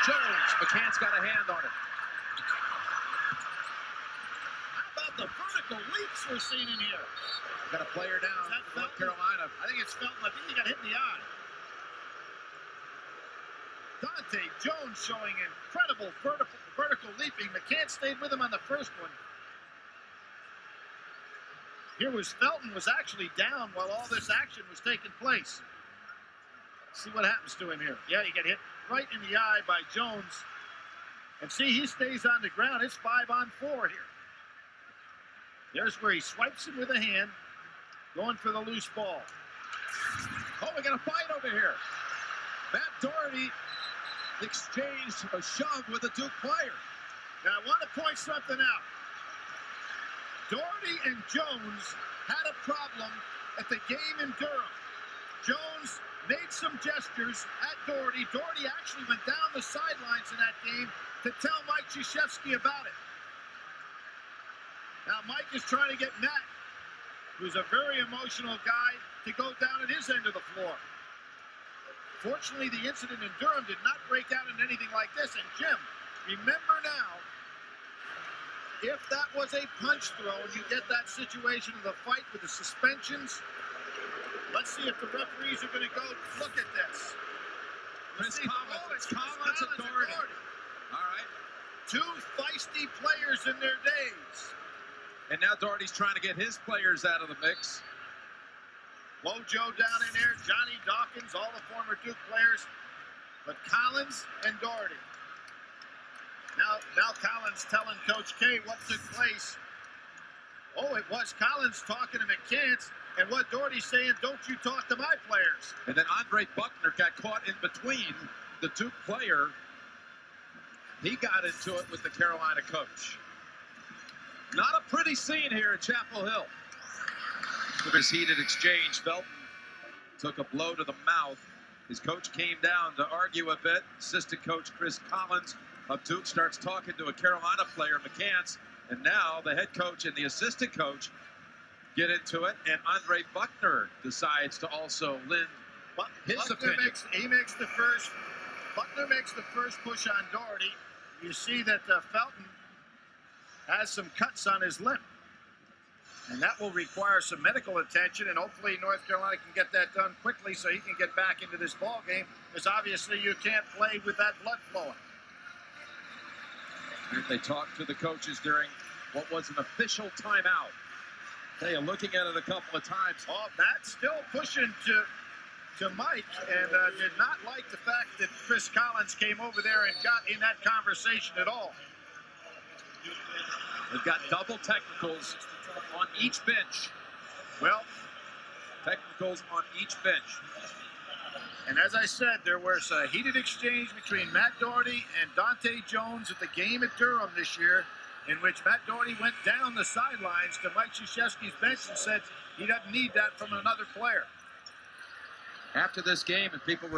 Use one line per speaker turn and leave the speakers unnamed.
Jones. McCann's got a hand on it.
How about the vertical leaps we're seeing in here?
Got a player down. North Carolina.
I think it's Felton. I think he got hit in the eye. Dante Jones showing incredible vertical leaping. McCann stayed with him on the first one. Here was Felton was actually down while all this action was taking place. See what happens to him here. Yeah, he got hit right in the eye by Jones. And see, he stays on the ground. It's 5-on-4 here. There's where he swipes him with a hand, going for the loose ball.
Oh, we got a fight over here. Matt Doherty exchanged a shove with a Duke player.
Now, I want to point something out. Doherty and Jones had a problem at the game in Durham. Jones made some gestures at Doherty. Doherty actually went down the sidelines in that game to tell Mike Krzyzewski about it. Now, Mike is trying to get Matt, who's a very emotional guy, to go down at his end of the floor. Fortunately, the incident in Durham did not break out in anything like this. And Jim, remember now, if that was a punch throw and you get that situation of the fight with the suspensions, let's see if the referees are going to go look at this.
Chris Collins and Doherty. All right.
Two feisty players in their days.
And now Doherty's trying to get his players out of the mix.
Mojo down in there, Johnny Dawkins, all the former Duke players. But Collins and Doherty. Now Collins telling Coach K what took place. Oh, it was Collins talking to McCants, and what Doherty's saying, don't you talk to my players.
And then Andre Buckner got caught in between the Duke player. He got into it with the Carolina coach. Not a pretty scene here at Chapel Hill. With this heated exchange, Felton took a blow to the mouth. His coach came down to argue a bit. Assistant coach Chris Collins of Duke starts talking to a Carolina player, McCants, and now the head coach and the assistant coach get into it, and Andre Buckner decides to also lend his opinion.
Buckner makes the first push on Doherty. You see that Felton has some cuts on his lip, and that will require some medical attention, and hopefully North Carolina can get that done quickly so he can get back into this ball game, because obviously you can't play with that blood flowing.
They talked to the coaches during what was an official timeout. They are looking at it a couple of times.
Oh, Matt's still pushing to Mike, and did not like the fact that Chris Collins came over there and got in that conversation at all.
They've got double technicals on each bench.
Well,
technicals on each bench.
And as I said, there was a heated exchange between Matt Doherty and Dante Jones at the game at Durham this year, in which Matt Doherty went down the sidelines to Mike Krzyzewski's bench and said he doesn't need that from another player.
After this game, and people were